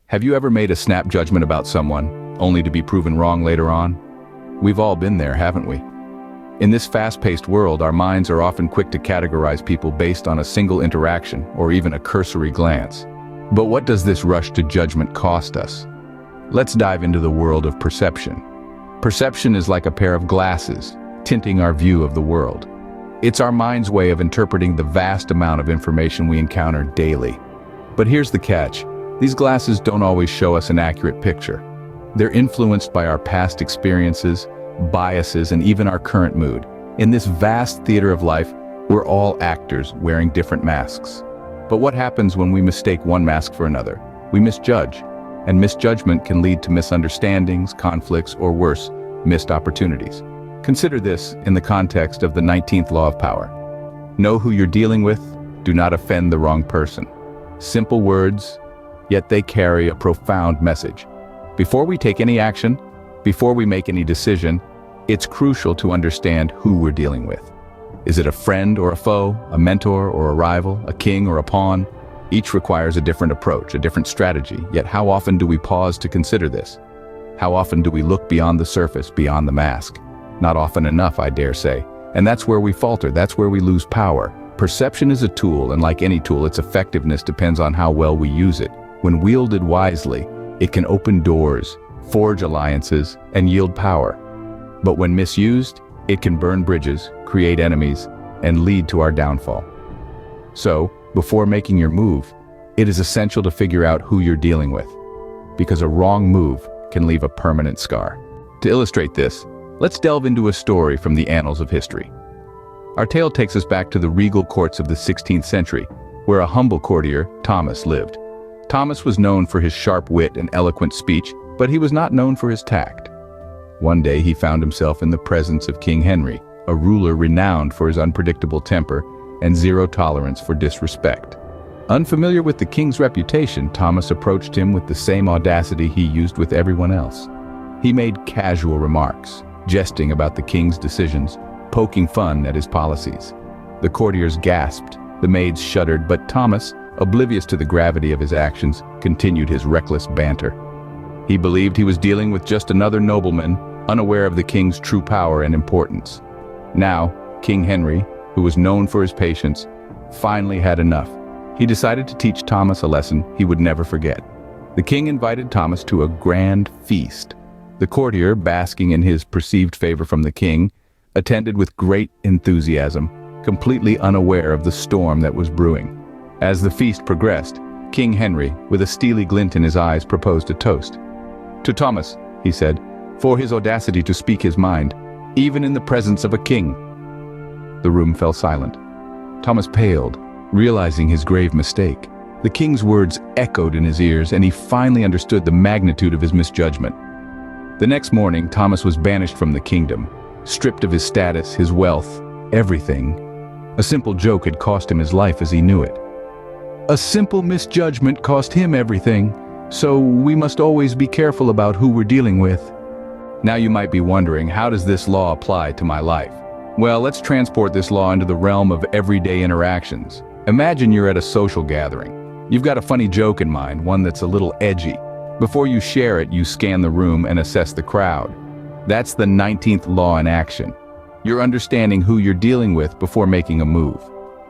Have you ever made a snap judgment about someone, only to be proven wrong later on? We've all been there, haven't we? In this fast-paced world, our minds are often quick to categorize people based on a single interaction or even a cursory glance. But what does this rush to judgment cost us? Let's dive into the world of perception. Perception is like a pair of glasses, tinting our view of the world. It's our mind's way of interpreting the vast amount of information we encounter daily. But here's the catch. These glasses don't always show us an accurate picture. They're influenced by our past experiences, biases, and even our current mood. In this vast theater of life, we're all actors wearing different masks. But what happens when we mistake one mask for another? We misjudge, and misjudgment can lead to misunderstandings, conflicts, or worse, missed opportunities. Consider this in the context of the 19th law of power. Know who you're dealing with, do not offend the wrong person. Simple words, yet they carry a profound message. Before we take any action, before we make any decision, it's crucial to understand who we're dealing with. Is it a friend or a foe, a mentor or a rival, a king or a pawn? Each requires a different approach, a different strategy, yet how often do we pause to consider this? How often do we look beyond the surface, beyond the mask? Not often enough, I dare say. And that's where we falter, that's where we lose power. Perception is a tool, and like any tool, its effectiveness depends on how well we use it. When wielded wisely, it can open doors, forge alliances, and yield power. But when misused, it can burn bridges, create enemies, and lead to our downfall. So, before making your move, it is essential to figure out who you're dealing with, because a wrong move can leave a permanent scar. To illustrate this, let's delve into a story from the annals of history. Our tale takes us back to the regal courts of the 16th century, where a humble courtier, Thomas, lived. Thomas was known for his sharp wit and eloquent speech, but he was not known for his tact. One day he found himself in the presence of King Henry, a ruler renowned for his unpredictable temper and zero tolerance for disrespect. Unfamiliar with the king's reputation, Thomas approached him with the same audacity he used with everyone else. He made casual remarks, jesting about the king's decisions, poking fun at his policies. The courtiers gasped, the maids shuddered, but Thomas, oblivious to the gravity of his actions, continued his reckless banter. He believed he was dealing with just another nobleman, unaware of the king's true power and importance. Now, King Henry, who was known for his patience, finally had enough. He decided to teach Thomas a lesson he would never forget. The king invited Thomas to a grand feast. The courtier, basking in his perceived favor from the king, attended with great enthusiasm, completely unaware of the storm that was brewing. As the feast progressed, King Henry, with a steely glint in his eyes, proposed a toast. "To Thomas," he said, "for his audacity to speak his mind, even in the presence of a king." The room fell silent. Thomas paled, realizing his grave mistake. The king's words echoed in his ears, and he finally understood the magnitude of his misjudgment. The next morning, Thomas was banished from the kingdom, stripped of his status, his wealth, everything. A simple joke had cost him his life as he knew it. A simple misjudgment cost him everything, so we must always be careful about who we're dealing with. Now you might be wondering, how does this law apply to my life? Well, let's transport this law into the realm of everyday interactions. Imagine you're at a social gathering. You've got a funny joke in mind, one that's a little edgy. Before you share it, you scan the room and assess the crowd. That's the 19th law in action. You're understanding who you're dealing with before making a move.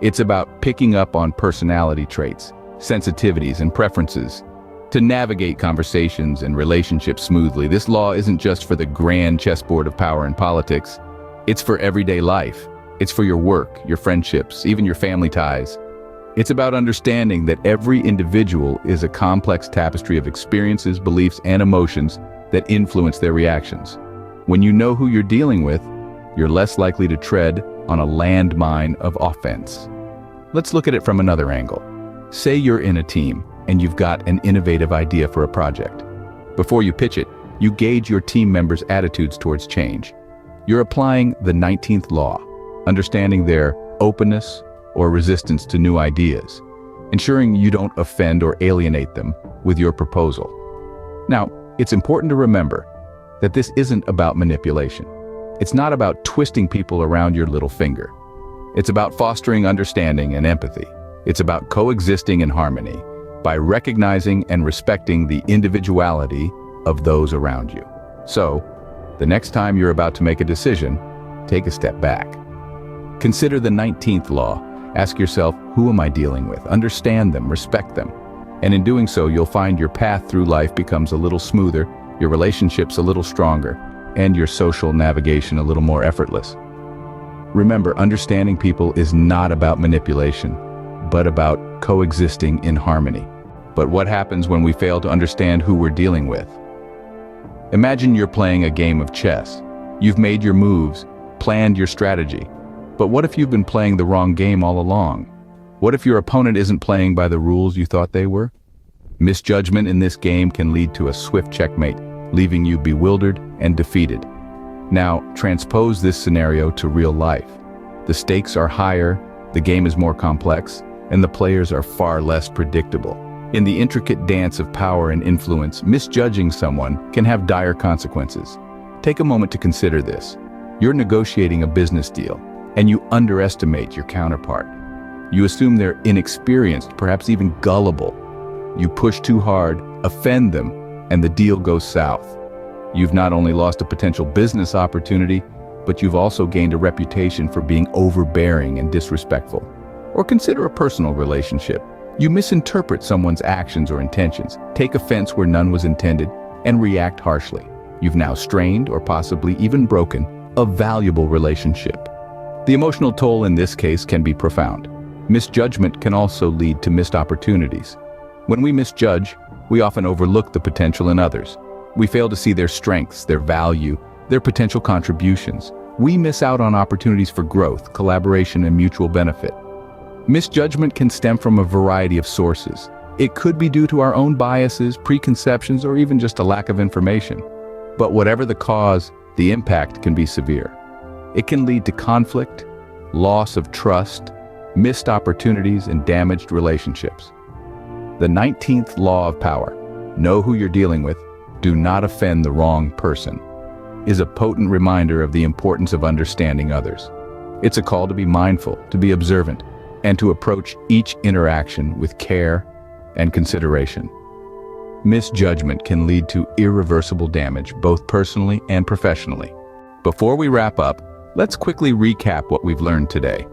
It's about picking up on personality traits, sensitivities, and preferences. To navigate conversations and relationships smoothly, this law isn't just for the grand chessboard of power and politics. It's for everyday life. It's for your work, your friendships, even your family ties. It's about understanding that every individual is a complex tapestry of experiences, beliefs, and emotions that influence their reactions. When you know who you're dealing with, you're less likely to tread on a landmine of offense. Let's look at it from another angle. Say you're in a team and you've got an innovative idea for a project. Before you pitch it, you gauge your team members' attitudes towards change. You're applying the 19th law, understanding their openness or resistance to new ideas, ensuring you don't offend or alienate them with your proposal. Now, it's important to remember that this isn't about manipulation. It's not about twisting people around your little finger. It's about fostering understanding and empathy. It's about coexisting in harmony. by recognizing and respecting the individuality of those around you. So, the next time you're about to make a decision, take a step back. Consider the 19th law. Ask yourself, who am I dealing with? Understand them, respect them. And in doing so, you'll find your path through life becomes a little smoother, your relationships a little stronger, and your social navigation a little more effortless. Remember, understanding people is not about manipulation, but about coexisting in harmony. But what happens when we fail to understand who we're dealing with? Imagine you're playing a game of chess. You've made your moves, planned your strategy. But what if you've been playing the wrong game all along? What if your opponent isn't playing by the rules you thought they were? Misjudgment in this game can lead to a swift checkmate, leaving you bewildered and defeated. Now, transpose this scenario to real life. The stakes are higher, the game is more complex, and the players are far less predictable. In the intricate dance of power and influence, misjudging someone can have dire consequences. Take a moment to consider this. You're negotiating a business deal, and you underestimate your counterpart. You assume they're inexperienced, perhaps even gullible. You push too hard, offend them, and the deal goes south. You've not only lost a potential business opportunity, but you've also gained a reputation for being overbearing and disrespectful. Or consider a personal relationship. You misinterpret someone's actions or intentions, take offense where none was intended, and react harshly. You've now strained, or possibly even broken, a valuable relationship. The emotional toll in this case can be profound. Misjudgment can also lead to missed opportunities. When we misjudge, we often overlook the potential in others. We fail to see their strengths, their value, their potential contributions. We miss out on opportunities for growth, collaboration, and mutual benefit. Misjudgment can stem from a variety of sources. It could be due to our own biases, preconceptions, or even just a lack of information. But whatever the cause, the impact can be severe. It can lead to conflict, loss of trust, missed opportunities, and damaged relationships. The 19th law of power, know who you're dealing with, do not offend the wrong person, is a potent reminder of the importance of understanding others. It's a call to be mindful, to be observant, and to approach each interaction with care and consideration. Misjudgment can lead to irreversible damage, both personally and professionally. Before we wrap up, let's quickly recap what we've learned today.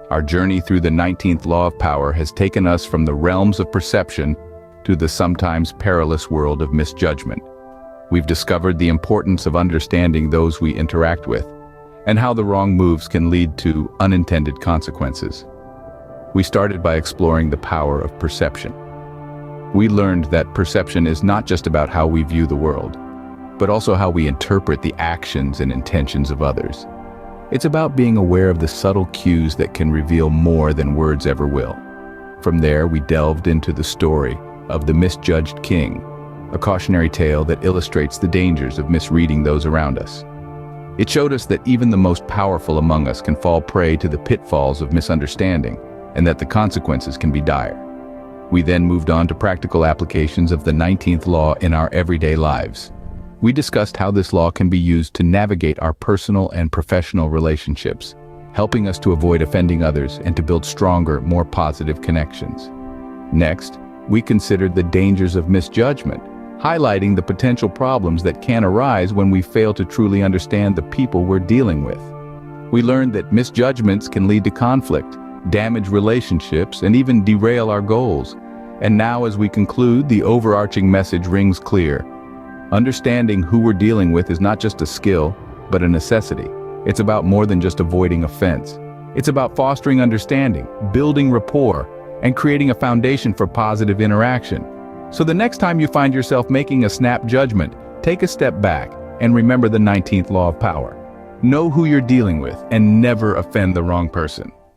Our journey through the 19th law of power has taken us from the realms of perception to the sometimes perilous world of misjudgment. We've discovered the importance of understanding those we interact with, and how the wrong moves can lead to unintended consequences. We started by exploring the power of perception. We learned that perception is not just about how we view the world, but also how we interpret the actions and intentions of others. It's about being aware of the subtle cues that can reveal more than words ever will. From there, we delved into the story of the misjudged king, a cautionary tale that illustrates the dangers of misreading those around us. It showed us that even the most powerful among us can fall prey to the pitfalls of misunderstanding, and that the consequences can be dire. We then moved on to practical applications of the 19th law in our everyday lives. We discussed how this law can be used to navigate our personal and professional relationships, helping us to avoid offending others and to build stronger, more positive connections. Next, we considered the dangers of misjudgment, highlighting the potential problems that can arise when we fail to truly understand the people we're dealing with. We learned that misjudgments can lead to conflict, damage relationships, and even derail our goals. And now, as we conclude, the overarching message rings clear. Understanding who we're dealing with is not just a skill, but a necessity. It's about more than just avoiding offense. It's about fostering understanding, building rapport, and creating a foundation for positive interaction. So the next time you find yourself making a snap judgment, take a step back and remember the 19th law of power. Know who you're dealing with and never offend the wrong person.